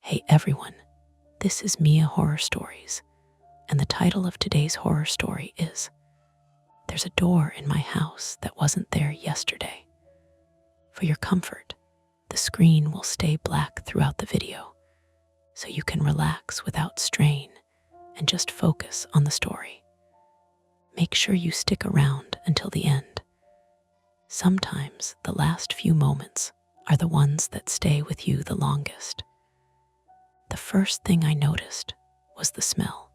Hey everyone, this is Mia Horror Stories, and the title of today's horror story is There's a Door in My House That Wasn't There Yesterday. For your comfort, the screen will stay black throughout the video, so you can relax without strain and just focus on the story. Make sure you stick around until the end. Sometimes the last few moments are the ones that stay with you the longest. The first thing I noticed was the smell.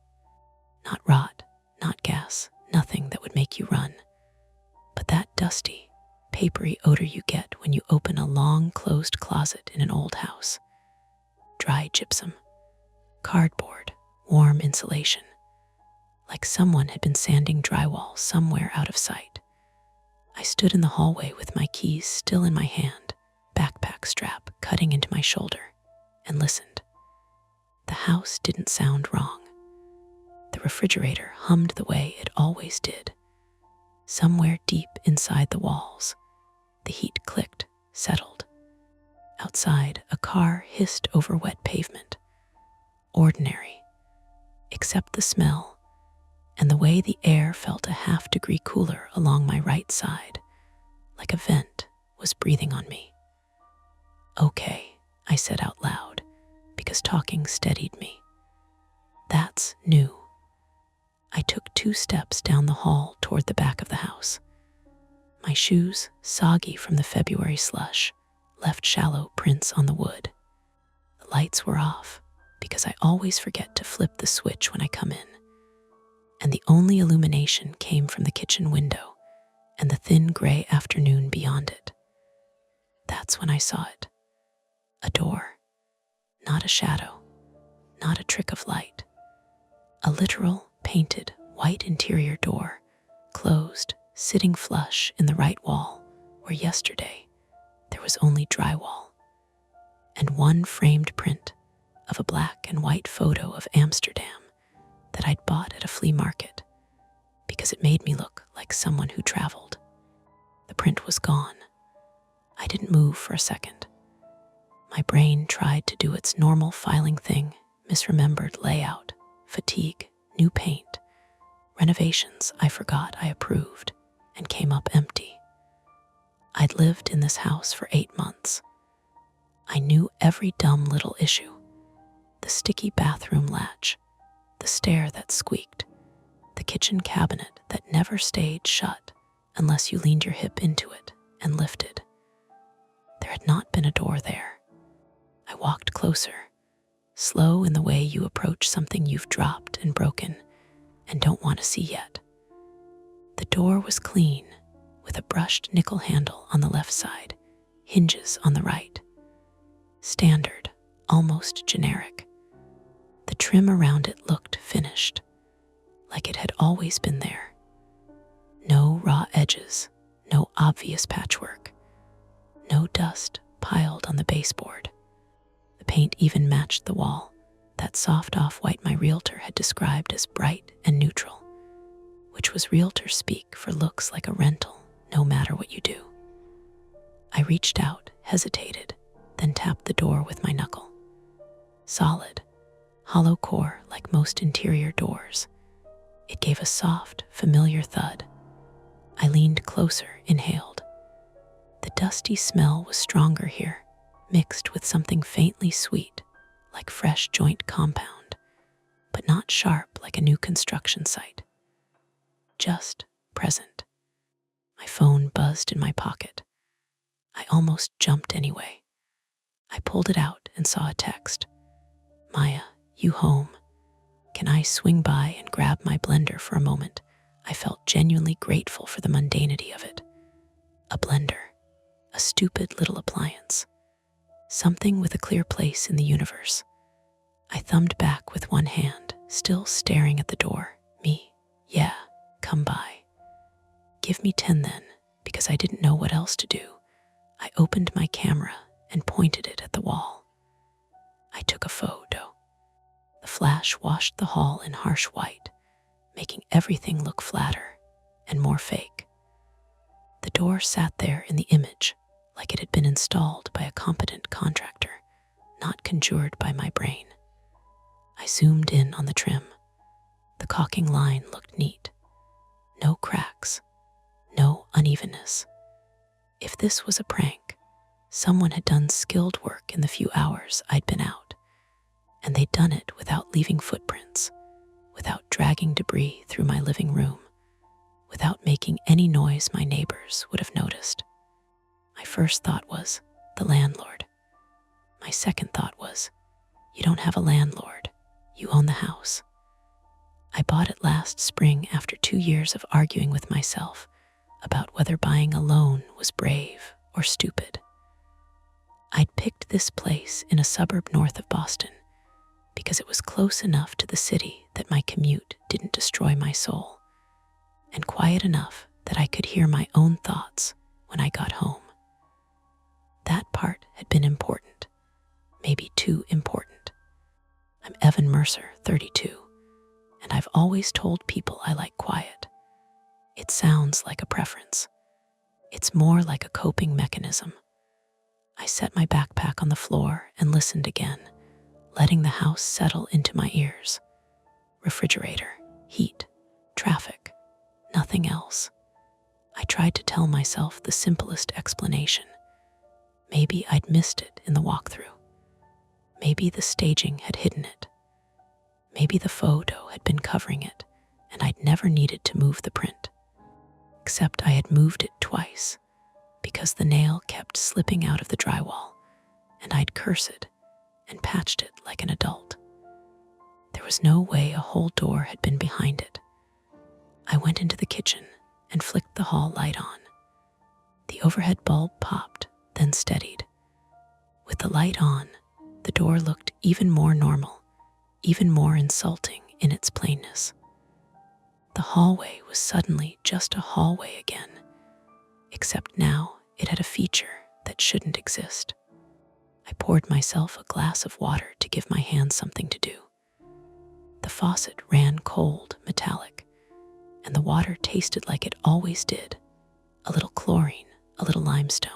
Not rot, not gas, nothing that would make you run, but that dusty, papery odor you get when you open a long closed closet in an old house. Dry gypsum, cardboard, warm insulation, like someone had been sanding drywall somewhere out of sight. I stood in the hallway with my keys still in my hand, backpack strap cutting into my shoulder, and listened. The house didn't sound wrong. The refrigerator hummed the way it always did. Somewhere deep inside the walls, the heat clicked, settled. Outside, a car hissed over wet pavement. Ordinary, except the smell and the way the air felt a half-degree cooler along my right side, like a vent was breathing on me. Okay, I said out loud, because talking steadied me. That's new. I took 2 steps down the hall toward the back of the house. My shoes, soggy from the February slush, left shallow prints on the wood. The lights were off, because I always forget to flip the switch when I come in. And the only illumination came from the kitchen window and the thin gray afternoon beyond it. That's when I saw it. A door. Not a shadow, not a trick of light. A literal, painted, white interior door, closed, sitting flush in the right wall, where yesterday there was only drywall. And one framed print of a black and white photo of Amsterdam that I'd bought at a flea market, because it made me look like someone who traveled. The print was gone. I didn't move for a second. My brain tried to do its normal filing thing, misremembered layout, fatigue, new paint, renovations I forgot I approved, and came up empty. I'd lived in this house for 8 months. I knew every dumb little issue. The sticky bathroom latch, the stair that squeaked, the kitchen cabinet that never stayed shut unless you leaned your hip into it and lifted. There had not been a door there. I walked closer, slow in the way you approach something you've dropped and broken and don't want to see yet. The door was clean, with a brushed nickel handle on the left side, hinges on the right. Standard, almost generic. The trim around it looked finished, like it had always been there. No raw edges, no obvious patchwork, no dust piled on the baseboard. The paint even matched the wall, that soft off-white my realtor had described as bright and neutral, which was realtor speak for looks like a rental, no matter what you do. I reached out, hesitated, then tapped the door with my knuckle. Solid, hollow core like most interior doors. It gave a soft, familiar thud. I leaned closer, inhaled. The dusty smell was stronger here, mixed with something faintly sweet, like fresh joint compound, but not sharp like a new construction site. Just present. My phone buzzed in my pocket. I almost jumped anyway. I pulled it out and saw a text. Maya, you home? Can I swing by and grab my blender for a moment? I felt genuinely grateful for the mundanity of it. A blender. A stupid little appliance. Something with a clear place in the universe. I thumbed back with one hand, still staring at the door. Me, yeah, come by. Give me 10 then, because I didn't know what else to do. I opened my camera and pointed it at the wall. I took a photo. The flash washed the hall in harsh white, making everything look flatter and more fake. The door sat there in the image, like it had been installed by a competent contractor, not conjured by my brain. I zoomed in on the trim. The caulking line looked neat. No cracks, no unevenness. If this was a prank, someone had done skilled work in the few hours I'd been out, and they'd done it without leaving footprints, without dragging debris through my living room, without making any noise my neighbors would have noticed. My first thought was, the landlord. My second thought was, you don't have a landlord, you own the house. I bought it last spring after 2 years of arguing with myself about whether buying a loan was brave or stupid. I'd picked this place in a suburb north of Boston because it was close enough to the city that my commute didn't destroy my soul, and quiet enough that I could hear my own thoughts when I got home. That part had been important, maybe too important. I'm Evan Mercer, 32, and I've always told people I like quiet. It sounds like a preference. It's more like a coping mechanism. I set my backpack on the floor and listened again, letting the house settle into my ears. Refrigerator, heat, traffic, nothing else. I tried to tell myself the simplest explanation. Maybe I'd missed it in the walkthrough. Maybe the staging had hidden it. Maybe the photo had been covering it, and I'd never needed to move the print. Except I had moved it twice, because the nail kept slipping out of the drywall, and I'd cursed and patched it like an adult. There was no way a whole door had been behind it. I went into the kitchen and flicked the hall light on. The overhead bulb popped, then steadied. With the light on, the door looked even more normal, even more insulting in its plainness. The hallway was suddenly just a hallway again, except now it had a feature that shouldn't exist. I poured myself a glass of water to give my hands something to do. The faucet ran cold, metallic, and the water tasted like it always did, a little chlorine, a little limestone.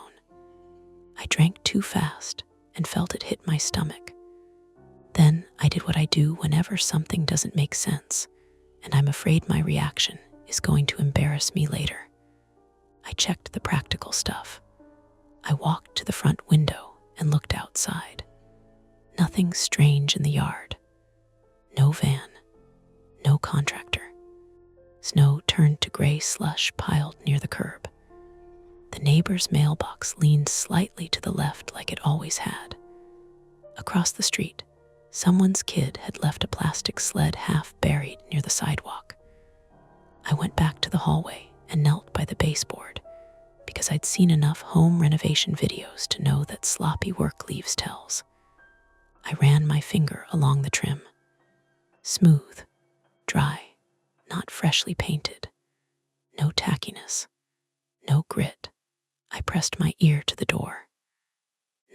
I drank too fast and felt it hit my stomach. Then I did what I do whenever something doesn't make sense, and I'm afraid my reaction is going to embarrass me later. I checked the practical stuff. I walked to the front window and looked outside. Nothing strange in the yard. No van, no contractor. Snow turned to gray slush piled near the curb. The neighbor's mailbox leaned slightly to the left like it always had. Across the street, someone's kid had left a plastic sled half buried near the sidewalk. I went back to the hallway and knelt by the baseboard because I'd seen enough home renovation videos to know that sloppy work leaves tells. I ran my finger along the trim. Smooth, dry, not freshly painted. No tackiness, no grit. I pressed my ear to the door.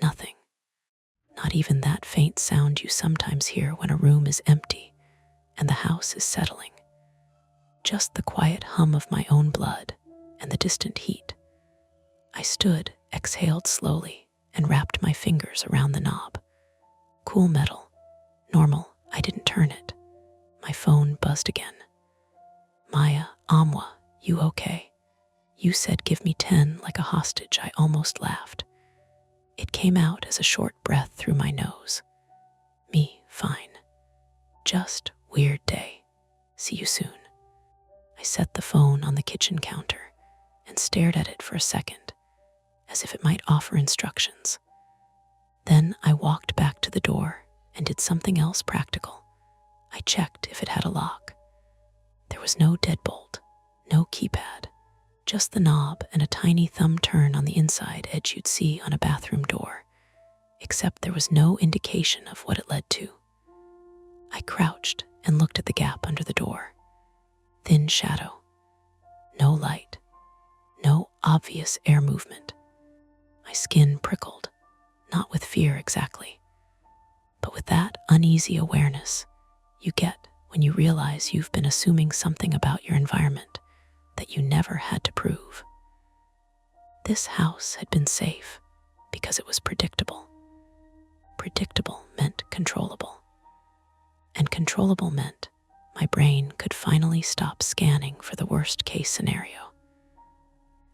Nothing. Not even that faint sound you sometimes hear when a room is empty and the house is settling. Just the quiet hum of my own blood and the distant heat. I stood, exhaled slowly, and wrapped my fingers around the knob. Cool metal. Normal, I didn't turn it. My phone buzzed again. Maya, Amwa, you okay? You said give me 10 like a hostage. I almost laughed. It came out as a short breath through my nose. Me, fine. Just weird day. See you soon. I set the phone on the kitchen counter and stared at it for a second, as if it might offer instructions. Then I walked back to the door and did something else practical. I checked if it had a lock. There was no deadbolt, no keypad, just the knob and a tiny thumb turn on the inside edge you'd see on a bathroom door, except there was no indication of what it led to. I crouched and looked at the gap under the door. Thin shadow. No light. No obvious air movement. My skin prickled, not with fear exactly, but with that uneasy awareness you get when you realize you've been assuming something about your environment that you never had to prove. This house had been safe because it was predictable. predictable meant controllable. And controllable meant my brain could finally stop scanning for the worst case scenario.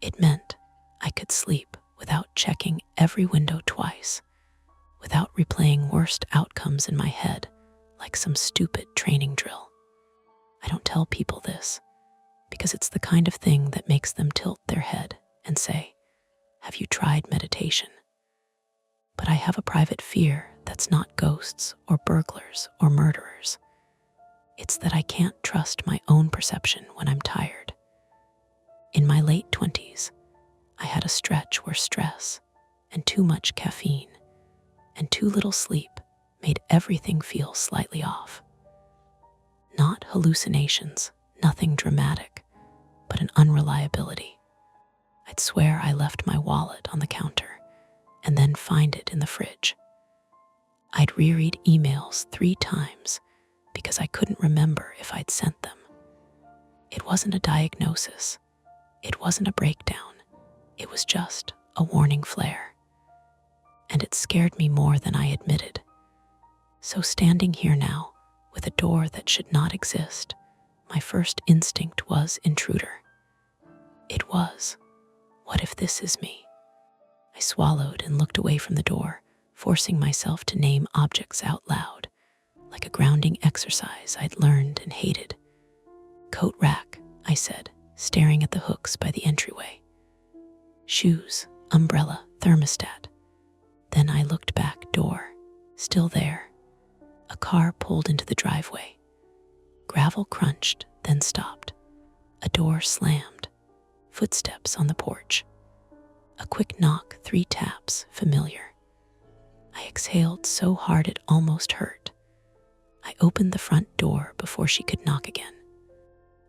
It meant I could sleep without checking every window twice, without replaying worst outcomes in my head like some stupid training drill. I don't tell people this because it's the kind of thing that makes them tilt their head and say, "Have you tried meditation?" But I have a private fear that's not ghosts or burglars or murderers. It's that I can't trust my own perception when I'm tired. In my late 20s, I had a stretch where stress and too much caffeine and too little sleep made everything feel slightly off. Not hallucinations, nothing dramatic, but an unreliability. I'd swear I left my wallet on the counter and then find it in the fridge. I'd reread emails 3 times because I couldn't remember if I'd sent them. It wasn't a diagnosis. It wasn't a breakdown. It was just a warning flare. And it scared me more than I admitted. So standing here now, with a door that should not exist, my first instinct was intruder. It was, what if this is me? I swallowed and looked away from the door, forcing myself to name objects out loud, like a grounding exercise I'd learned and hated. Coat rack, I said, staring at the hooks by the entryway. Shoes, umbrella, thermostat. Then I looked back, door, still there. A car pulled into the driveway. Gravel crunched, then stopped. A door slammed. Footsteps on the porch. A quick knock, 3 taps, familiar. I exhaled so hard it almost hurt. I opened the front door before she could knock again.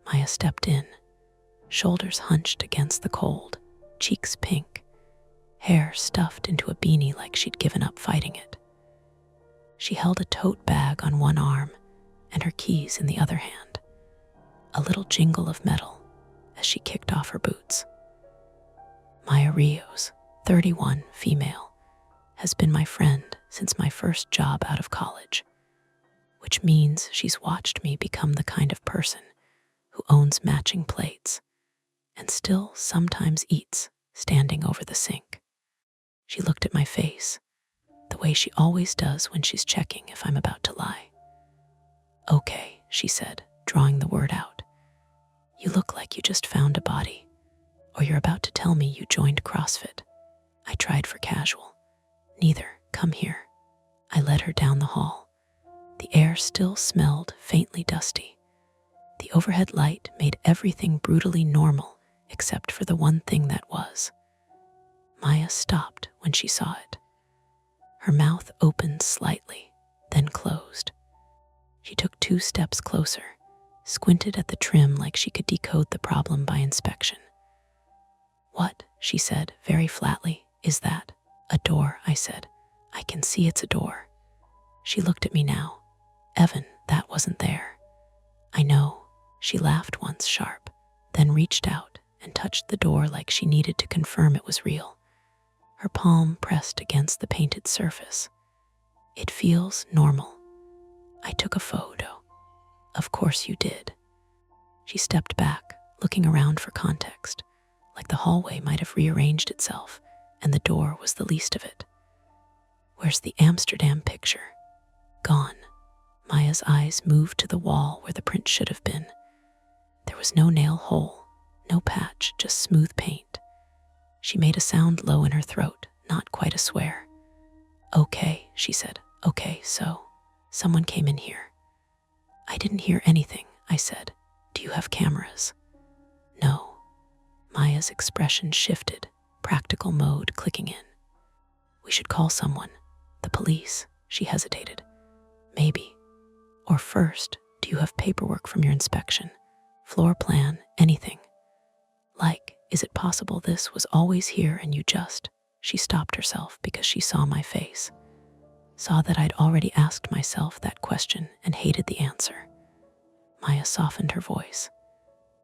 Maya stepped in, shoulders hunched against the cold, cheeks pink, hair stuffed into a beanie like she'd given up fighting it. She held a tote bag on one arm and her keys in the other hand, a little jingle of metal as she kicked off her boots. Maya Rios, 31, female, has been my friend since my first job out of college, which means she's watched me become the kind of person who owns matching plates and still sometimes eats standing over the sink. She looked at my face, the way she always does when she's checking if I'm about to lie. "Okay," she said, drawing the word out. "You look like you just found a body, or you're about to tell me you joined CrossFit." I tried for casual. "Neither, come here." I led her down the hall. The air still smelled faintly dusty. The overhead light made everything brutally normal except for the one thing that was. Maya stopped when she saw it. Her mouth opened slightly, then closed. She took 2 steps closer, squinted at the trim like she could decode the problem by inspection. "What?" she said, very flatly. "Is that?" "A door," I said. "I can see it's a door." She looked at me now. "Evan, that wasn't there." "I know." She laughed once sharp, then reached out and touched the door like she needed to confirm it was real. Her palm pressed against the painted surface. "It feels normal." I took a photo. "Of course you did." She stepped back, looking around for context, like the hallway might have rearranged itself, and the door was the least of it. "Where's the Amsterdam picture?" "Gone." Maya's eyes moved to the wall where the print should have been. There was no nail hole, no patch, just smooth paint. She made a sound low in her throat, not quite a swear. "Okay," she said. "Okay, so someone came in here." "I didn't hear anything," I said. "Do you have cameras?" "No." Maya's expression shifted, practical mode clicking in. "We should call someone. The police." She hesitated. "Maybe. Or first, do you have paperwork from your inspection? Floor plan, anything? Like, is it possible this was always here and you just..." She stopped herself because she saw my face, saw that I'd already asked myself that question and hated the answer. Maya softened her voice.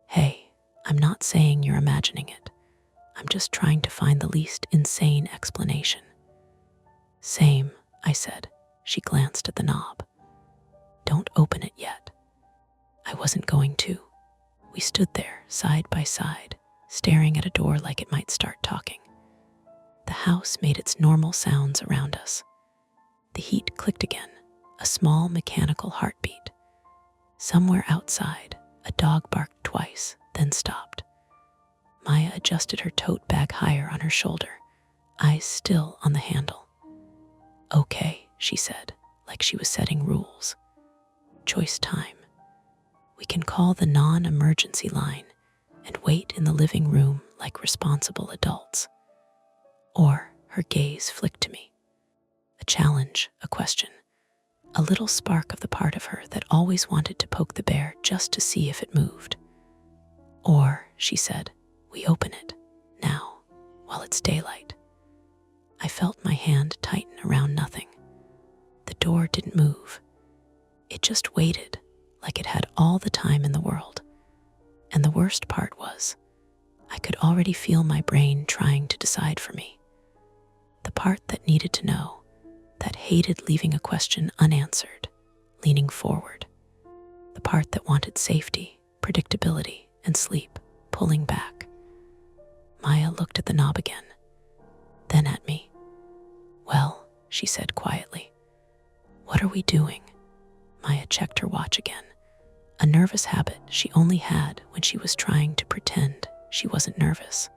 "Hey, I'm not saying you're imagining it. I'm just trying to find the least insane explanation." "Same," I said. She glanced at the knob. Don't open it yet. I wasn't going to. We stood there, side by side, staring at a door like it might start talking. The house made its normal sounds around us. The heat clicked again, a small mechanical heartbeat. Somewhere outside, a dog barked twice, then stopped. Maya adjusted her tote bag higher on her shoulder, eyes still on the handle. Okay, she said, like she was setting rules. Choice time. We can call the non-emergency line and wait in the living room like responsible adults. Or her gaze flicked to me. A challenge, a question. A little spark of the part of her that always wanted to poke the bear just to see if it moved. Or, she said, we open it, now, while it's daylight. I felt my hand tighten around nothing. The door didn't move. It just waited, like it had all the time in the world. And the worst part was, I could already feel my brain trying to decide for me. The part that needed to know, that hated leaving a question unanswered, leaning forward. The part that wanted safety, predictability, and sleep, pulling back. Maya looked at the knob again, then at me. Well, she said quietly. What are we doing? Maya checked her watch again, a nervous habit she only had when she was trying to pretend she wasn't nervous.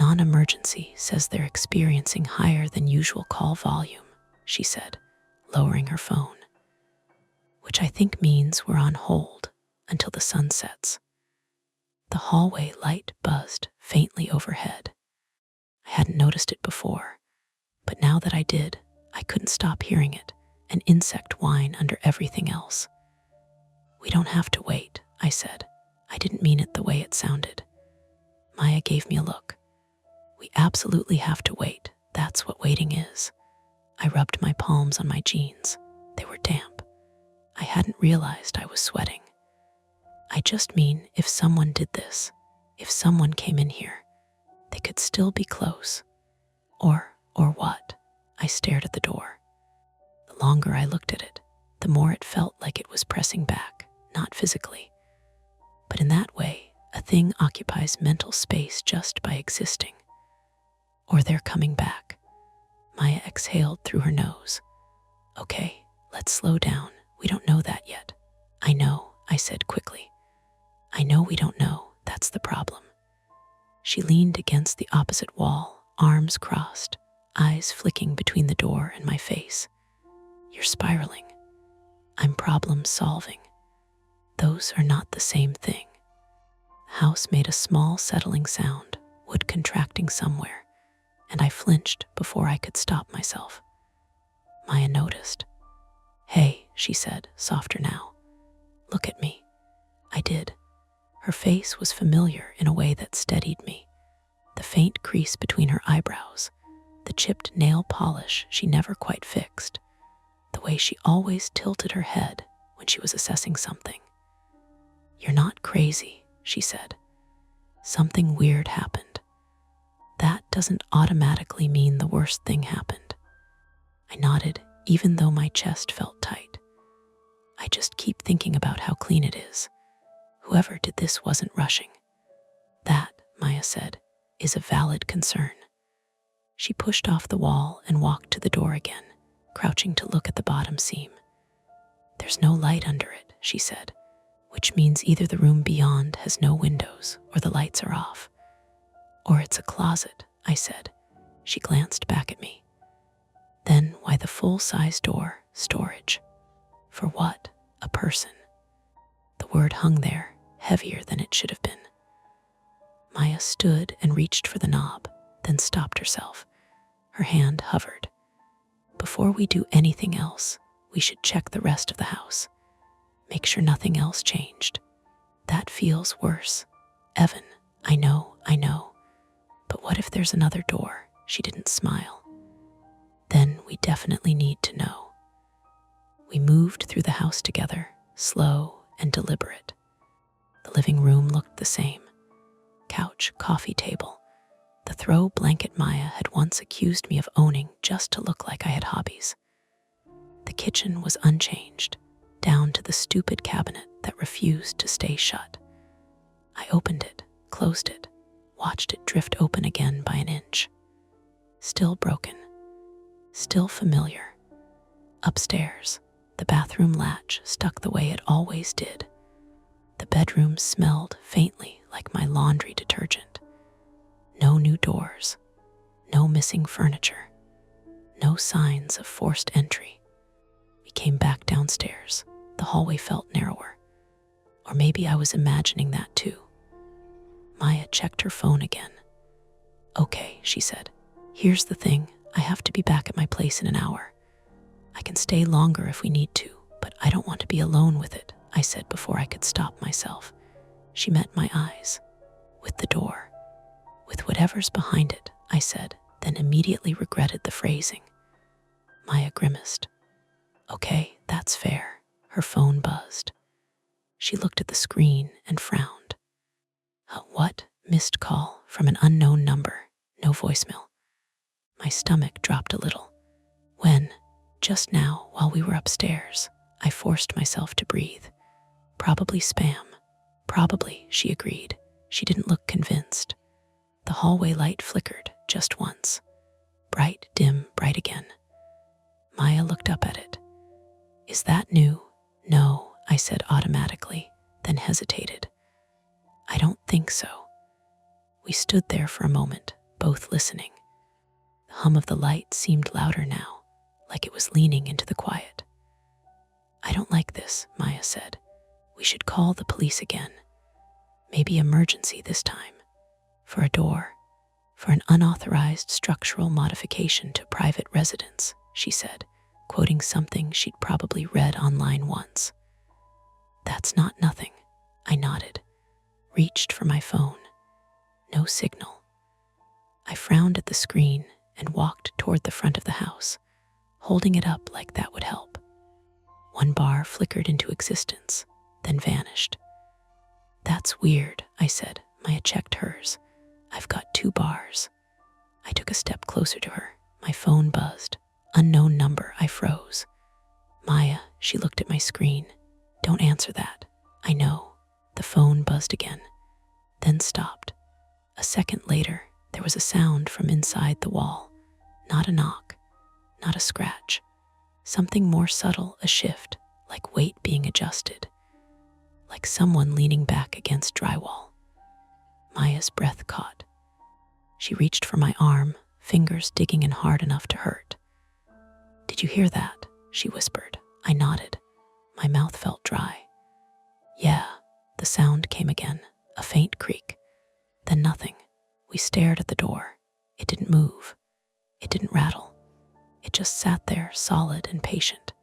Non-emergency says they're experiencing higher than usual call volume, she said, lowering her phone. Which I think means we're on hold until the sun sets. The hallway light buzzed faintly overhead. I hadn't noticed it before, but now that I did, I couldn't stop hearing it, an insect whine under everything else. We don't have to wait, I said. I didn't mean it the way it sounded. Maya gave me a look. We absolutely have to wait. That's what waiting is. I rubbed my palms on my jeans. They were damp. I hadn't realized I was sweating. I just mean if someone did this, if someone came in here, they could still be close. Or what? I stared at the door. The longer I looked at it, the more it felt like it was pressing back, not physically. But in that way, a thing occupies mental space just by existing. Or they're coming back. Maya exhaled through her nose. Okay, let's slow down. We don't know that yet. I know, I said quickly. I know we don't know. That's the problem. She leaned against the opposite wall, arms crossed, eyes flicking between the door and my face. You're spiraling. I'm problem solving. Those are not the same thing. The house made a small settling sound, wood contracting somewhere, and I flinched before I could stop myself. Maya noticed. Hey, she said, softer now. Look at me. I did. Her face was familiar in a way that steadied me. The faint crease between her eyebrows, the chipped nail polish she never quite fixed, the way she always tilted her head when she was assessing something. You're not crazy, she said. Something weird happened. That doesn't automatically mean the worst thing happened. I nodded, even though my chest felt tight. I just keep thinking about how clean it is. Whoever did this wasn't rushing. That, Maya said, is a valid concern. She pushed off the wall and walked to the door again, crouching to look at the bottom seam. There's no light under it, she said, which means either the room beyond has no windows or the lights are off. Or it's a closet, I said. She glanced back at me. Then why the full-size door, storage? For what? A person. The word hung there, heavier than it should have been. Maya stood and reached for the knob, then stopped herself. Her hand hovered. Before we do anything else, we should check the rest of the house. Make sure nothing else changed. That feels worse. Evan, I know. But what if there's another door? She didn't smile. Then we definitely need to know. We moved through the house together, slow and deliberate. The living room looked the same. Couch, coffee table. The throw blanket Maya had once accused me of owning just to look like I had hobbies. The kitchen was unchanged, down to the stupid cabinet that refused to stay shut. I opened it, closed it, watched it drift open again by an inch. Still broken, still familiar. Upstairs, the bathroom latch stuck the way it always did. The bedroom smelled faintly like my laundry detergent. No new doors, no missing furniture, no signs of forced entry. We came back downstairs. The hallway felt narrower. Or maybe I was imagining that too. Maya checked her phone again. "Okay," she said. "Here's the thing. I have to be back at my place in an hour. I can stay longer if we need to, but I don't want to be alone with it," I said before I could stop myself. She met my eyes. "With the door." "With whatever's behind it," I said, then immediately regretted the phrasing. Maya grimaced. "Okay, that's fair." Her phone buzzed. She looked at the screen and frowned. What? Missed call from an unknown number. No voicemail. My stomach dropped a little. When? Just now, while we were upstairs. I forced myself to breathe. "Probably spam." "Probably," she agreed. She didn't look convinced. The hallway light flickered just once. Bright, dim, bright again. Maya looked up at it. "Is that new?" "No," I said automatically, then hesitated. "I don't think so." We stood there for a moment, both listening. The hum of the light seemed louder now, like it was leaning into the quiet. "I don't like this," Maya said. "We should call the police again. Maybe emergency this time. For a door. For an unauthorized structural modification to private residence," she said, quoting something she'd probably read online once. "That's not nothing," I nodded, reached for my phone. No signal. I frowned at the screen and walked toward the front of the house, holding it up like that would help. One bar flickered into existence, then vanished. "That's weird," I said. Maya checked hers. "I've got 2 bars. I took a step closer to her. My phone buzzed. Unknown number. I froze. "Maya," she looked at my screen. "Don't answer that." "I know." The phone buzzed again, then stopped. A second later, there was a sound from inside the wall. Not a knock, not a scratch. Something more subtle, a shift, like weight being adjusted. Like someone leaning back against drywall. Maya's breath caught. She reached for my arm, fingers digging in hard enough to hurt. "Did you hear that?" she whispered. I nodded. My mouth felt dry. "Yeah." The sound came again, a faint creak. Then nothing. We stared at the door. It didn't move. It didn't rattle. It just sat there, solid and patient.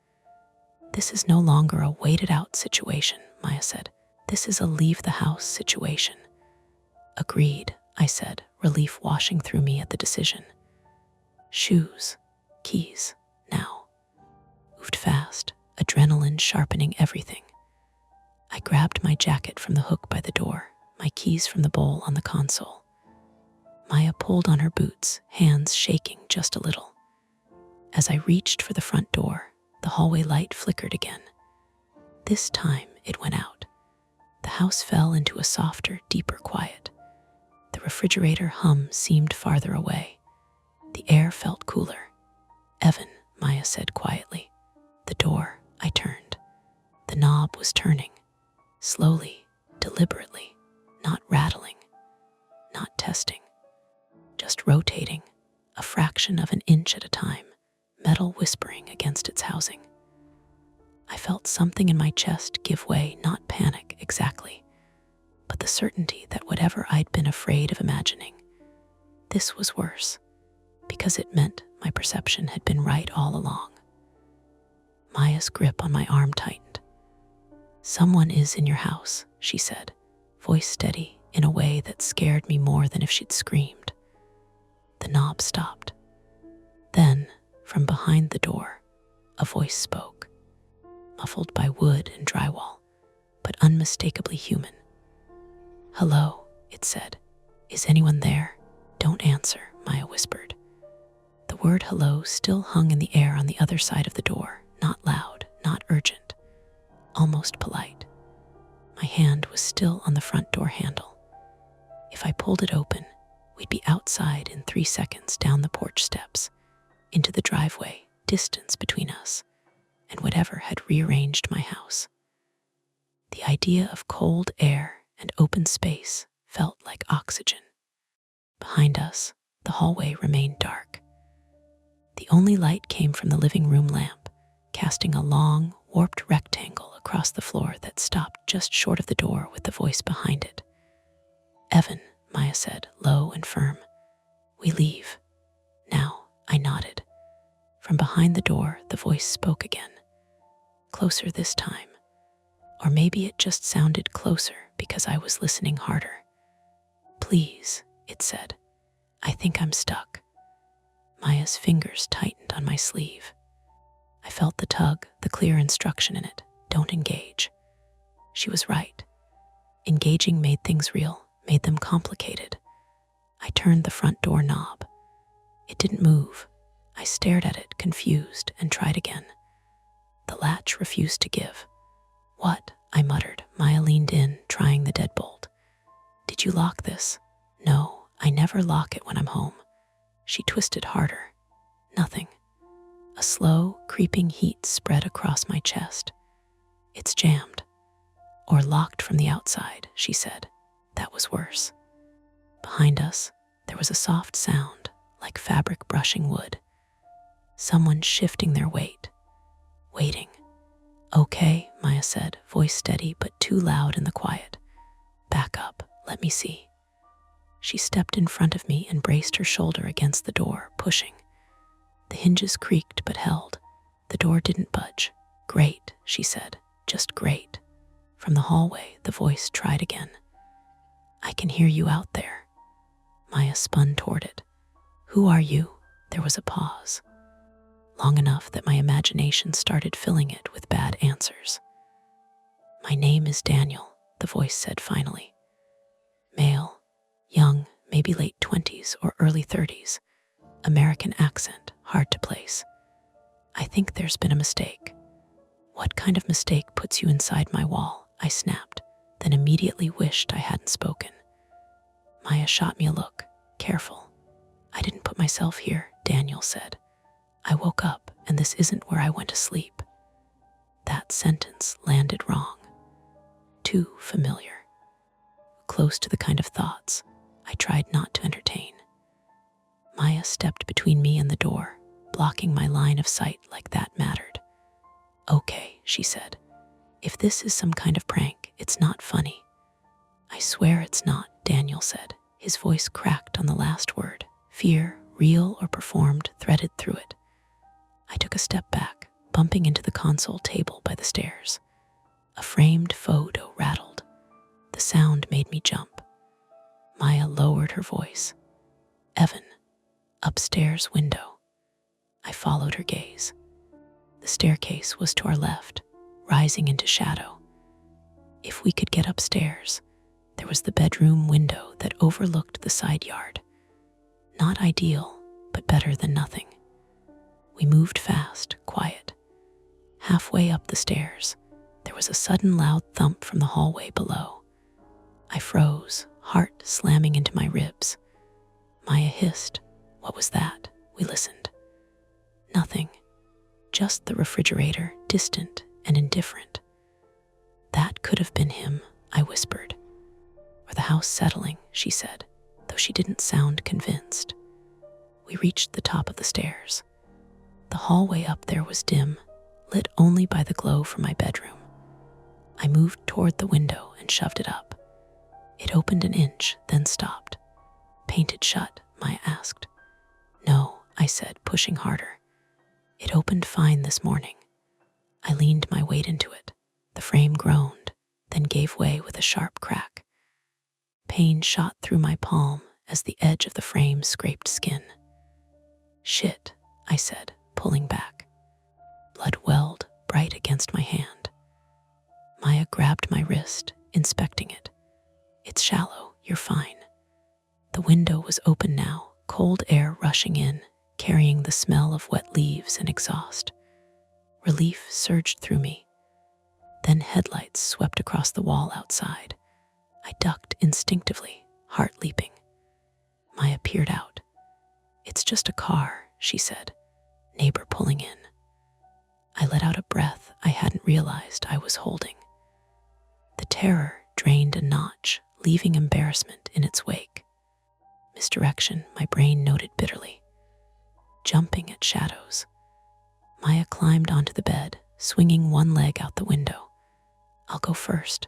"This is no longer a waited-out situation," Maya said. "This is a leave-the-house situation." "Agreed," I said, relief washing through me at the decision. Shoes, keys, now. Moved fast, adrenaline sharpening everything. I grabbed my jacket from the hook by the door, my keys from the bowl on the console. Maya pulled on her boots, hands shaking just a little. As I reached for the front door, the hallway light flickered again. This time it went out. The house fell into a softer, deeper quiet. The refrigerator hum seemed farther away. The air felt cooler. "Evan," Maya said quietly. The door, I turned. The knob was turning. Slowly, deliberately, not rattling, not testing. Just rotating, a fraction of an inch at a time, metal whispering against its housing. I felt something in my chest give way, not panic exactly, but the certainty that whatever I'd been afraid of imagining, this was worse, because it meant my perception had been right all along. Maya's grip on my arm tightened. "Someone is in your house," she said, voice steady in a way that scared me more than if she'd screamed. The knob stopped. Then, from behind the door, a voice spoke, muffled by wood and drywall, but unmistakably human. "Hello," it said. "Is anyone there? Don't answer, Maya whispered. The word hello still hung in the air on the other side of the door, not loud, not urgent, almost polite. My hand was still on the front door handle. If I pulled it open, we'd be outside in 3 seconds, down the porch steps, into the driveway, distance between us, and whatever had rearranged my house. The idea of cold air and open space felt like oxygen. Behind us, the hallway remained dark. The only light came from the living room lamp, casting a long, warped rectangle across the floor that stopped just short of the door with the voice behind it. "Evan," Maya said, low and firm. "We leave. Now," I nodded. From behind the door, the voice spoke again. Closer this time. Or maybe it just sounded closer because I was listening harder. "Please," it said. "I think I'm stuck." Maya's fingers tightened on my sleeve. I felt the tug, the clear instruction in it. Don't engage. She was right. Engaging made things real, made them complicated. I turned the front door knob. It didn't move. I stared at it, confused, and tried again. The latch refused to give. "What?" I muttered. Maya leaned in, trying the deadbolt. "Did you lock this?" "No, I never lock it when I'm home." She twisted harder. Nothing. A slow, creeping heat spread across my chest. "It's jammed. Or locked from the outside," she said. That was worse. Behind us, there was a soft sound, like fabric brushing wood. Someone shifting their weight. Waiting. "Okay," Maya said, voice steady but too loud in the quiet. "Back up, let me see." She stepped in front of me and braced her shoulder against the door, pushing. The hinges creaked but held. The door didn't budge. "Great," she said, "just great." From the hallway, the voice tried again. "I can hear you out there." Maya spun toward it. "Who are you?" There was a pause. Long enough that my imagination started filling it with bad answers. "My name is Daniel," the voice said finally. Male, young, maybe late 20s or early 30s. American accent, hard to place. "I think there's been a mistake." "What kind of mistake puts you inside my wall?" I snapped, then immediately wished I hadn't spoken. Maya shot me a look. "Careful." "I didn't put myself here," Daniel said. "I woke up, and this isn't where I went to sleep." That sentence landed wrong. Too familiar. Close to the kind of thoughts I tried not to entertain. Maya stepped between me and the door, blocking my line of sight like that mattered. "Okay," she said. "If this is some kind of prank, it's not funny." "I swear it's not," Daniel said. His voice cracked on the last word. Fear, real or performed, threaded through it. I took a step back, bumping into the console table by the stairs. A framed photo rattled. The sound made me jump. Maya lowered her voice. "Evan, upstairs window." I followed her gaze. The staircase was to our left, rising into shadow. If we could get upstairs, there was the bedroom window that overlooked the side yard. Not ideal, but better than nothing. We moved fast, quiet. Halfway up the stairs, there was a sudden loud thump from the hallway below. I froze, heart slamming into my ribs. Maya hissed. "What was that?" We listened. Nothing. Just the refrigerator, distant and indifferent. "That could have been him," I whispered. "Or the house settling," she said, though she didn't sound convinced. We reached the top of the stairs. The hallway up there was dim, lit only by the glow from my bedroom. I moved toward the window and shoved it up. It opened an inch, then stopped. "Painted shut?" Maya asked. "No," I said, pushing harder. "It opened fine this morning." I leaned my weight into it. The frame groaned, then gave way with a sharp crack. Pain shot through my palm as the edge of the frame scraped skin. "Shit," I said, pulling back. Blood welled bright against my hand. Maya grabbed my wrist, inspecting it. "It's shallow, you're fine." The window was open now, cold air rushing in, carrying the smell of wet leaves and exhaust. Relief surged through me. Then headlights swept across the wall outside. I ducked instinctively, heart leaping. Maya peered out. "It's just a car," she said, "neighbor pulling in." I let out a breath I hadn't realized I was holding. The terror drained a notch, leaving embarrassment in its wake. Misdirection, my brain noted bitterly. Jumping at shadows. Maya climbed onto the bed, swinging one leg out the window. "I'll go first."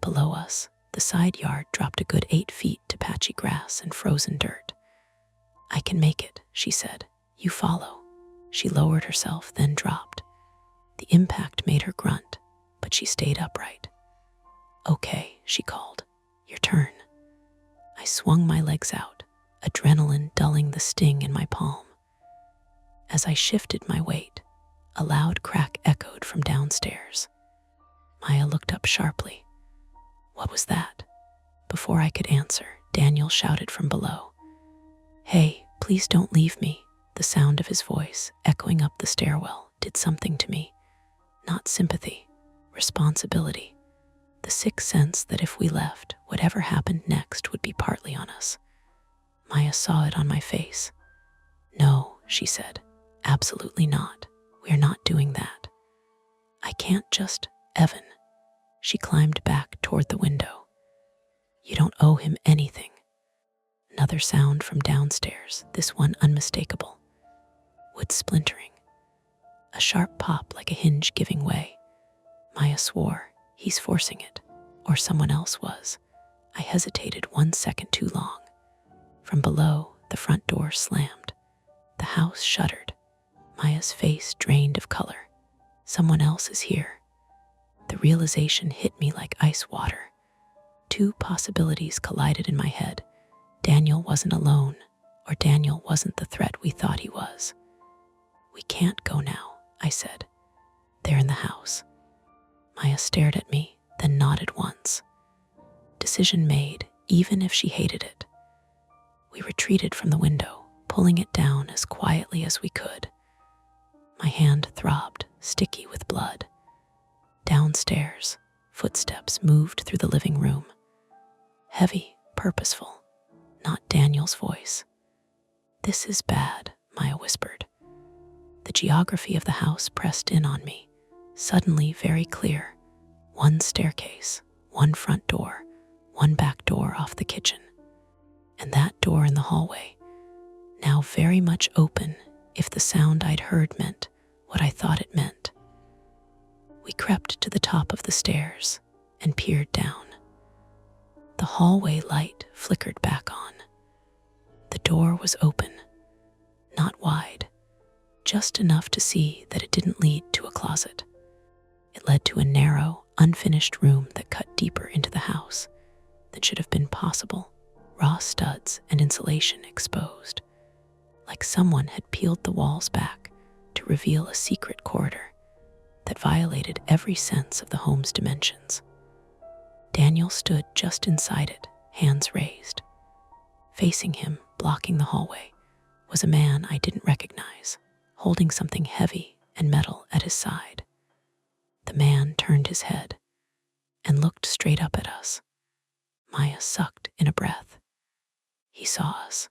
Below us, the side yard dropped a good 8 feet to patchy grass and frozen dirt. "I can make it," she said. "You follow." She lowered herself, then dropped. The impact made her grunt, but she stayed upright. "Okay," she called. "Your turn." I swung my legs out, adrenaline dulling the sting in my palm. As I shifted my weight, a loud crack echoed from downstairs. Maya looked up sharply. "What was that?" Before I could answer, Daniel shouted from below. "Hey, please don't leave me." The sound of his voice, echoing up the stairwell, did something to me. Not sympathy, responsibility. The sixth sense that if we left, whatever happened next would be partly on us. Maya saw it on my face. "No," she said. "Absolutely not. We're not doing that." "I can't just, Evan." She climbed back toward the window. "You don't owe him anything." Another sound from downstairs, this one unmistakable. Wood splintering. A sharp pop like a hinge giving way. Maya swore, "He's forcing it," or someone else was. I hesitated 1 second too long. From below, the front door slammed. The house shuddered. Maya's face drained of color. Someone else is here. The realization hit me like ice water. 2 possibilities collided in my head. Daniel wasn't alone, or Daniel wasn't the threat we thought he was. "We can't go now," I said. "They're in the house." Maya stared at me, then nodded once. Decision made, even if she hated it. We retreated from the window, pulling it down as quietly as we could. My hand throbbed, sticky with blood. Downstairs, footsteps moved through the living room. Heavy, purposeful, not Daniel's voice. "This is bad," Maya whispered. The geography of the house pressed in on me, suddenly very clear. 1 staircase, 1 front door, 1 back door off the kitchen. And that door in the hallway, now very much open if the sound I'd heard meant what I thought it meant. We crept to the top of the stairs and peered down. The hallway light flickered back on. The door was open, not wide, just enough to see that it didn't lead to a closet. It led to a narrow, unfinished room that cut deeper into the house than should have been possible, raw studs and insulation exposed. Like someone had peeled the walls back to reveal a secret corridor that violated every sense of the home's dimensions. Daniel stood just inside it, hands raised. Facing him, blocking the hallway, was a man I didn't recognize, holding something heavy and metal at his side. The man turned his head and looked straight up at us. Maya sucked in a breath. He saw us.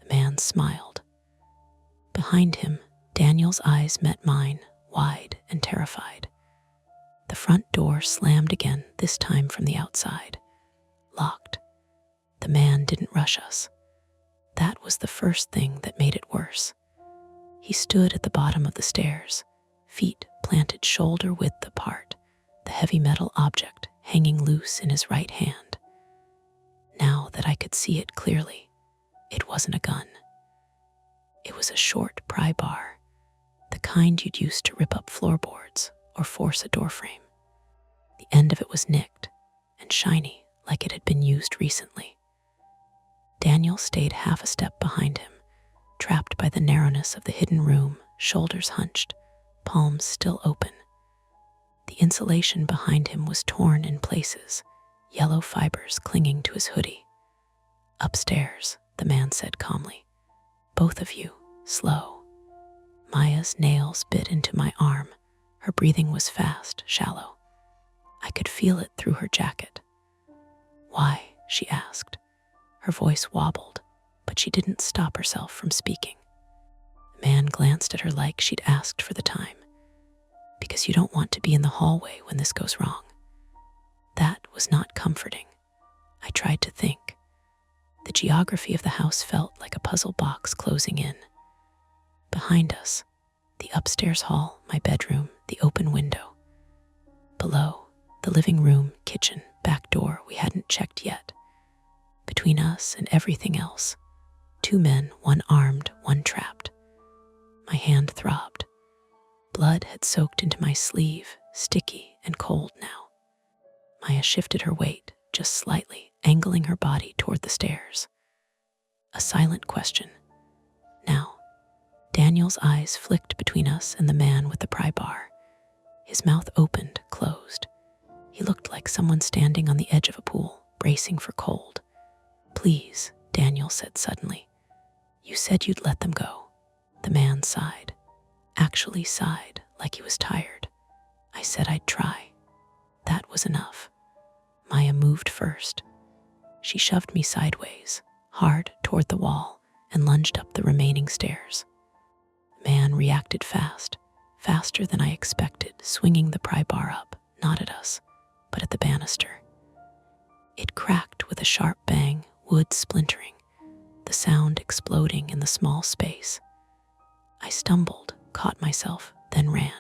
The man smiled. Behind him, Daniel's eyes met mine, wide and terrified. The front door slammed again, this time from the outside. Locked. The man didn't rush us. That was the first thing that made it worse. He stood at the bottom of the stairs, feet planted shoulder width apart, the heavy metal object hanging loose in his right hand. Now that I could see it clearly, it wasn't a gun. It was a short pry bar, the kind you'd use to rip up floorboards or force a doorframe. The end of it was nicked and shiny like it had been used recently. Daniel stayed half a step behind him, trapped by the narrowness of the hidden room, shoulders hunched, palms still open. The insulation behind him was torn in places, yellow fibers clinging to his hoodie. Upstairs, the man said calmly. Both of you, slow. Maya's nails bit into my arm. Her breathing was fast, shallow. I could feel it through her jacket. Why? She asked. Her voice wobbled, but she didn't stop herself from speaking. The man glanced at her like she'd asked for the time. Because you don't want to be in the hallway when this goes wrong. That was not comforting. I tried to think. The geography of the house felt like a puzzle box closing in. Behind us, the upstairs hall, my bedroom, the open window. Below, the living room, kitchen, back door we hadn't checked yet. Between us and everything else, 2 men, one armed, one trapped. My hand throbbed. Blood had soaked into my sleeve, sticky and cold now. Maya shifted her weight, just slightly, angling her body toward the stairs. A silent question. Now, Daniel's eyes flicked between us and the man with the pry bar. His mouth opened, closed. He looked like someone standing on the edge of a pool, bracing for cold. Please, Daniel said suddenly. You said you'd let them go. The man sighed. Actually sighed, like he was tired. I said I'd try. That was enough. Maya moved first. She shoved me sideways, hard toward the wall, and lunged up the remaining stairs. The man reacted fast, faster than I expected, swinging the pry bar up, not at us, but at the banister. It cracked with a sharp bang, wood splintering, the sound exploding in the small space. I stumbled, caught myself, then ran.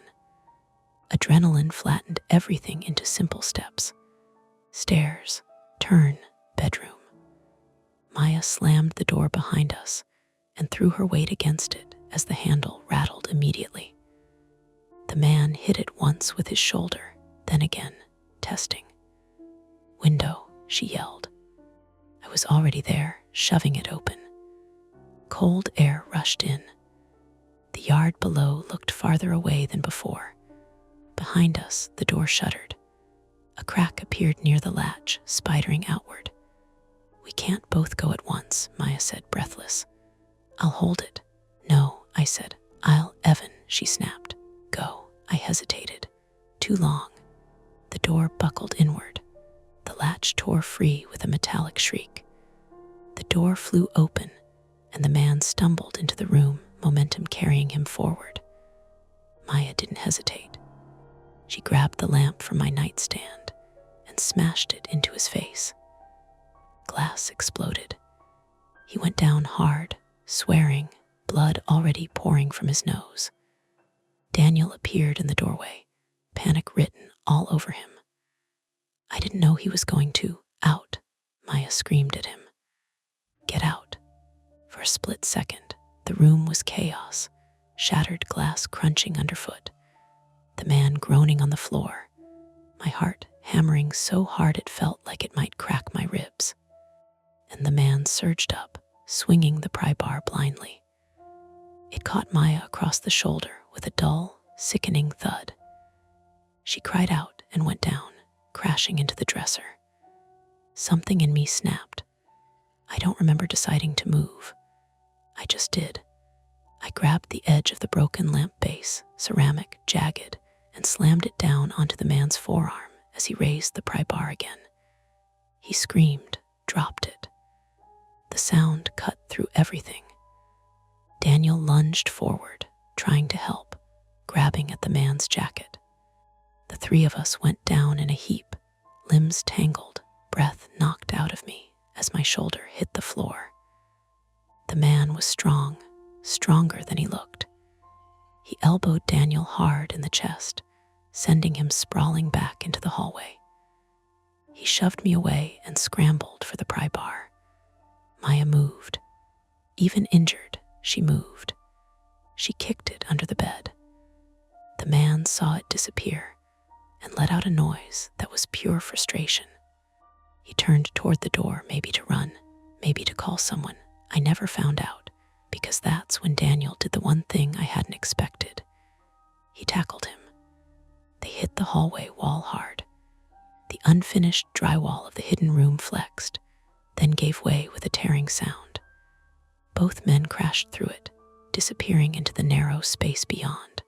Adrenaline flattened everything into simple steps. Stairs, turn, bedroom. Maya slammed the door behind us and threw her weight against it as the handle rattled immediately. The man hit it once with his shoulder, then again, testing. Window, she yelled. I was already there, shoving it open. Cold air rushed in. The yard below looked farther away than before. Behind us, the door shuddered. A crack appeared near the latch, spidering outward. We can't both go at once, Maya said, breathless. I'll hold it. No, I said. Evan, she snapped. Go. I hesitated. Too long. The door buckled inward. The latch tore free with a metallic shriek. The door flew open, and the man stumbled into the room, momentum carrying him forward. Maya didn't hesitate. She grabbed the lamp from my nightstand and smashed it into his face. Glass exploded. He went down hard, swearing, blood already pouring from his nose. Daniel appeared in the doorway, panic written all over him. I didn't know he was going to. Out, Maya screamed at him. Get out. For a split second, the room was chaos, shattered glass crunching underfoot, the man groaning on the floor, my heart hammering so hard it felt like it might crack my ribs. And the man surged up, swinging the pry bar blindly. It caught Maya across the shoulder with a dull, sickening thud. She cried out and went down, crashing into the dresser. Something in me snapped. I don't remember deciding to move. I just did. I grabbed the edge of the broken lamp base, ceramic, jagged, and slammed it down onto the man's forearm as he raised the pry bar again. He screamed, dropped it. The sound cut through everything. Daniel lunged forward, trying to help, grabbing at the man's jacket. The 3 of us went down in a heap, limbs tangled, breath knocked out of me as my shoulder hit the floor. The man was strong, stronger than he looked. He elbowed Daniel hard in the chest, sending him sprawling back into the hallway. He shoved me away and scrambled for the pry bar. Maya moved. Even injured, she moved. She kicked it under the bed. The man saw it disappear and let out a noise that was pure frustration. He turned toward the door, maybe to run, maybe to call someone. I never found out, because that's when Daniel did the one thing I hadn't expected. He tackled him. They hit the hallway wall hard. The unfinished drywall of the hidden room flexed, then gave way with a tearing sound. Both men crashed through it, disappearing into the narrow space beyond.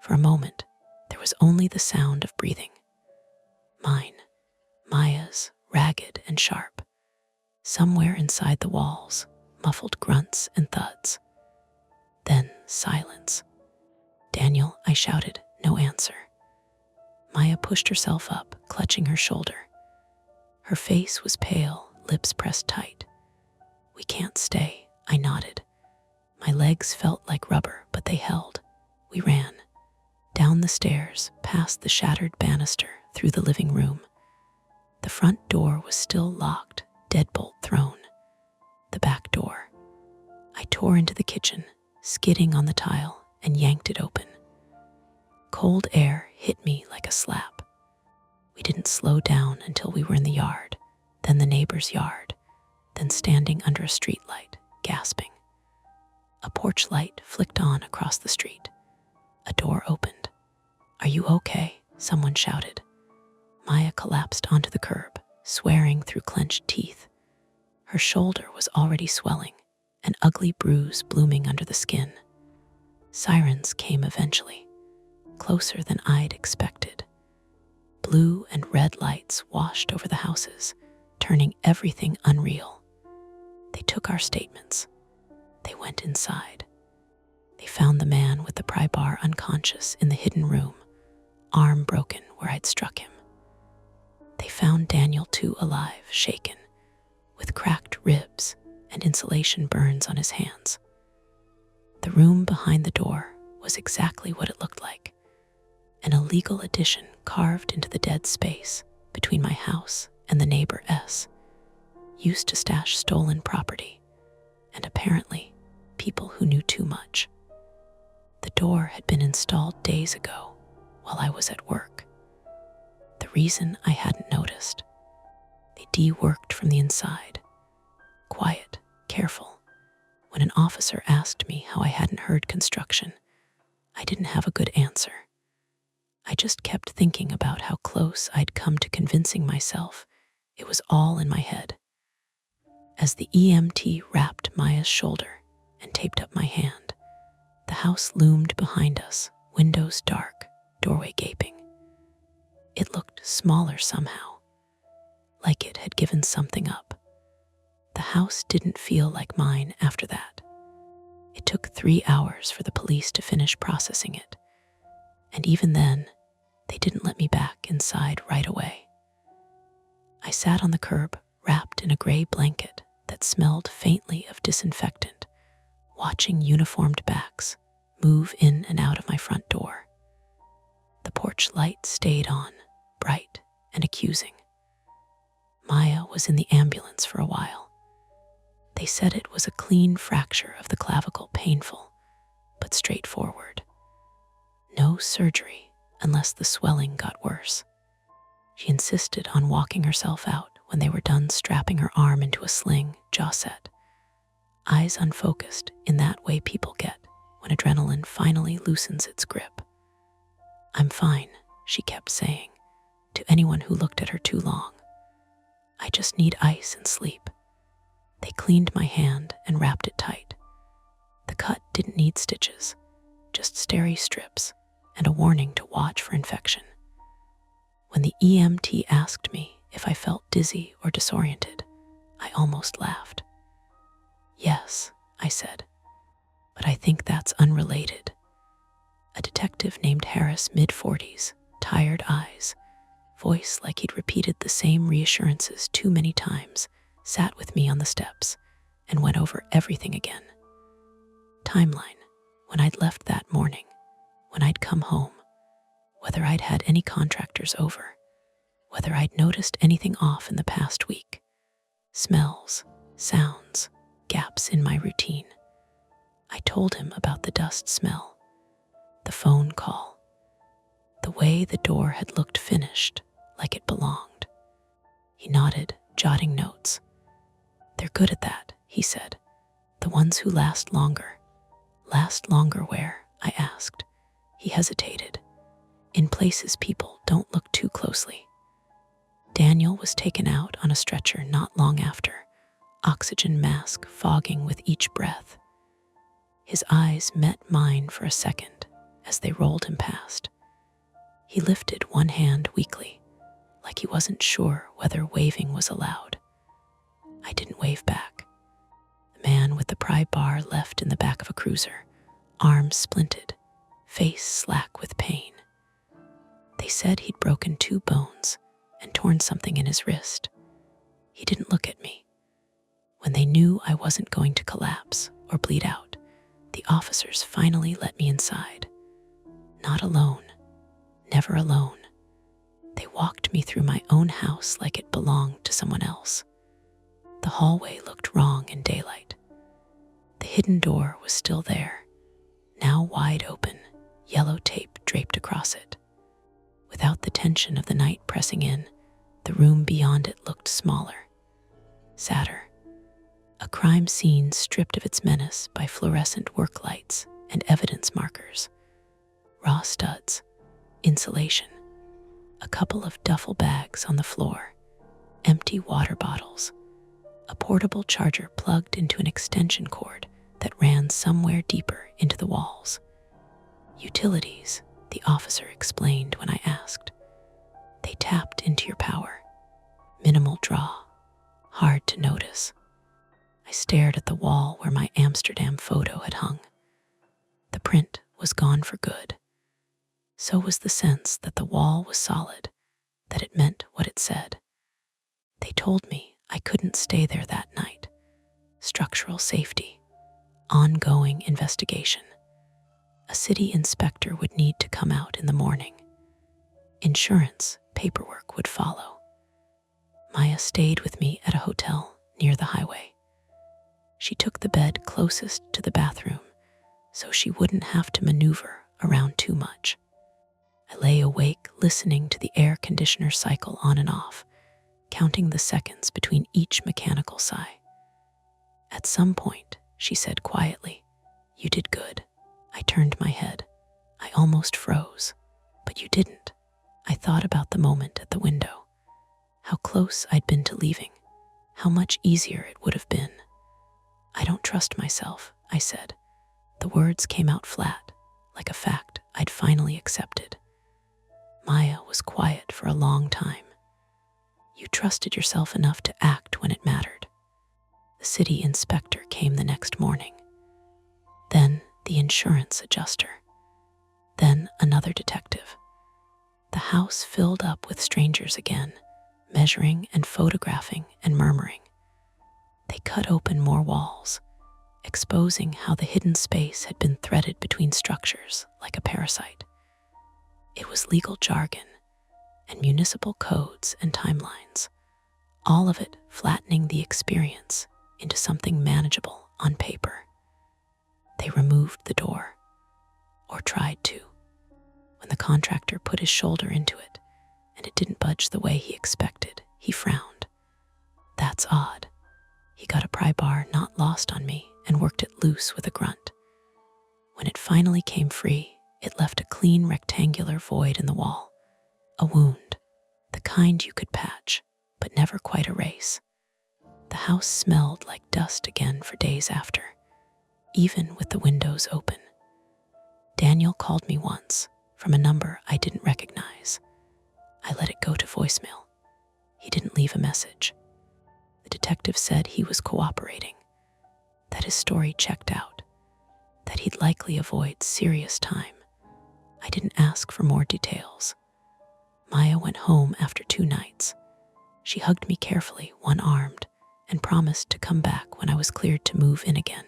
For a moment, there was only the sound of breathing. Mine, Maya's, ragged and sharp. Somewhere inside the walls, muffled grunts and thuds. Then silence. "Daniel," I shouted, no answer. Maya pushed herself up, clutching her shoulder. Her face was pale, lips pressed tight. "We can't stay," I nodded. My legs felt like rubber, but they held. We ran. Down the stairs, past the shattered banister, through the living room. The front door was still locked, deadbolt thrown. The back door. I tore into the kitchen, skidding on the tile, and yanked it open. Cold air hit me like a slap. We didn't slow down until we were in the yard, then the neighbor's yard, then standing under a streetlight, gasping. A porch light flicked on across the street. A door opened. "Are you okay?" someone shouted. Maya collapsed onto the curb, swearing through clenched teeth. Her shoulder was already swelling, an ugly bruise blooming under the skin. Sirens came eventually, closer than I'd expected. Blue and red lights washed over the houses, turning everything unreal. They took our statements. They went inside. They found the man with the pry bar unconscious in the hidden room, arm broken where I'd struck him. They found Daniel too alive, shaken, with cracked ribs and insulation burns on his hands. The room behind the door was exactly what it looked like, an illegal addition carved into the dead space between my house and the neighbor S, used to stash stolen property, and apparently people who knew too much. The door had been installed days ago while I was at work. The reason I hadn't noticed. They de-worked from the inside. Quiet, careful. When an officer asked me how I hadn't heard construction, I didn't have a good answer. I just kept thinking about how close I'd come to convincing myself it was all in my head. As the EMT wrapped Maya's shoulder and taped up my hand, the house loomed behind us, windows dark, doorway gaping. It looked smaller somehow, like it had given something up. The house didn't feel like mine after that. It took 3 hours for the police to finish processing it, and even then, they didn't let me back inside right away. I sat on the curb, wrapped in a gray blanket that smelled faintly of disinfectant, watching uniformed backs move in and out of my front door. The porch light stayed on, bright and accusing. Maya was in the ambulance for a while. They said it was a clean fracture of the clavicle, painful, but straightforward. No surgery unless the swelling got worse. She insisted on walking herself out when they were done strapping her arm into a sling, jaw set, eyes unfocused in that way people get when adrenaline finally loosens its grip. "I'm fine," she kept saying, to anyone who looked at her too long. "I just need ice and sleep." They cleaned my hand and wrapped it tight. The cut didn't need stitches, just steri strips and a warning to watch for infection. When the EMT asked me if I felt dizzy or disoriented, I almost laughed. "Yes," I said, "but I think that's unrelated." A detective named Harris, mid-40s, tired eyes, voice like he'd repeated the same reassurances too many times, sat with me on the steps and went over everything again. Timeline, when I'd left that morning, when I'd come home, whether I'd had any contractors over, whether I'd noticed anything off in the past week, smells, sounds, gaps in my routine. I told him about the dust smell, the phone call, the way the door had looked finished, like it belonged. He nodded, jotting notes. "They're good at that," he said. "The ones who last longer." "Last longer where?" I asked. He hesitated. "In places people don't look too closely." Daniel was taken out on a stretcher not long after, oxygen mask fogging with each breath. His eyes met mine for a second as they rolled him past. He lifted one hand weakly, like he wasn't sure whether waving was allowed. I didn't wave back. The man with the pry bar left in the back of a cruiser, arms splinted, face slack with pain. They said he'd broken 2 bones and torn something in his wrist. He didn't look at me. When they knew I wasn't going to collapse or bleed out, the officers finally let me inside. Not alone, never alone. They walked me through my own house like it belonged to someone else. The hallway looked wrong in daylight. The hidden door was still there, now wide open, yellow tape draped across it. Without the tension of the night pressing in, the room beyond it looked smaller, sadder. A crime scene stripped of its menace by fluorescent work lights and evidence markers. Raw studs, insulation, a couple of duffel bags on the floor, empty water bottles, a portable charger plugged into an extension cord that ran somewhere deeper into the walls. Utilities, the officer explained when I asked. They tapped into your power. Minimal draw, hard to notice. I stared at the wall where my Amsterdam photo had hung. The print was gone for good. So was the sense that the wall was solid, that it meant what it said. They told me I couldn't stay there that night. Structural safety, ongoing investigation. A city inspector would need to come out in the morning. Insurance paperwork would follow. Maya stayed with me at a hotel near the highway. She took the bed closest to the bathroom so she wouldn't have to maneuver around too much. I lay awake listening to the air conditioner cycle on and off, counting the seconds between each mechanical sigh. At some point, she said quietly, "You did good." I turned my head. I almost froze, but you didn't. I thought about the moment at the window, how close I'd been to leaving, how much easier it would have been. "I don't trust myself," I said. The words came out flat, like a fact I'd finally accepted. Maya was quiet for a long time. "You trusted yourself enough to act when it mattered." The city inspector came the next morning. Then the insurance adjuster. Then another detective. The house filled up with strangers again, measuring and photographing and murmuring. They cut open more walls, exposing how the hidden space had been threaded between structures like a parasite. It was legal jargon and municipal codes and timelines, all of it flattening the experience into something manageable on paper. They removed the door, or tried to. When the contractor put his shoulder into it, and it didn't budge the way he expected, he frowned. "That's odd." He got a pry bar not lost on me and worked it loose with a grunt. When it finally came free, it left a clean rectangular void in the wall. A wound, the kind you could patch, but never quite erase. The house smelled like dust again for days after, even with the windows open. Daniel called me once from a number I didn't recognize. I let it go to voicemail. He didn't leave a message. The detective said he was cooperating, that his story checked out, that he'd likely avoid serious time. I didn't ask for more details. Maya went home after 2 nights. She hugged me carefully, one-armed, and promised to come back when I was cleared to move in again.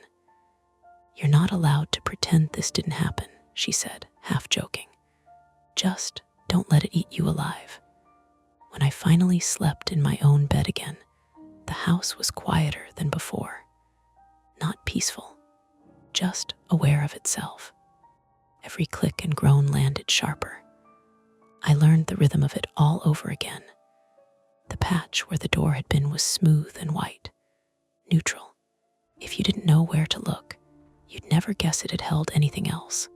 "You're not allowed to pretend this didn't happen," she said, half joking. "Just don't let it eat you alive." When I finally slept in my own bed again, the house was quieter than before. Not peaceful, just aware of itself. Every click and groan landed sharper. I learned the rhythm of it all over again. The patch where the door had been was smooth and white, neutral. If you didn't know where to look, you'd never guess it had held anything else.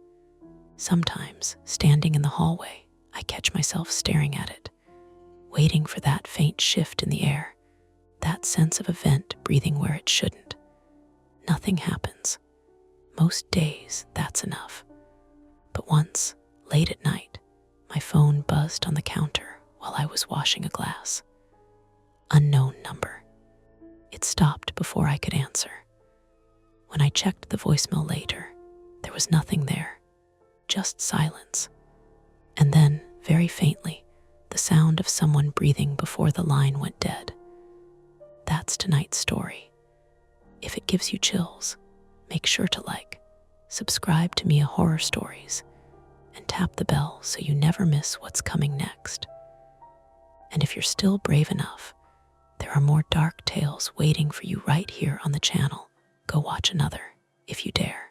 Sometimes, standing in the hallway, I catch myself staring at it, waiting for that faint shift in the air, that sense of a vent breathing where it shouldn't. Nothing happens. Most days, that's enough. But once, late at night, my phone buzzed on the counter while I was washing a glass. Unknown number. It stopped before I could answer. When I checked the voicemail later, there was nothing there, just silence. And then, very faintly, the sound of someone breathing before the line went dead. That's tonight's story. If it gives you chills, make sure to subscribe to Mia Horror Stories, and tap the bell so you never miss what's coming next. And if you're still brave enough, there are more dark tales waiting for you right here on the channel. Go watch another, if you dare.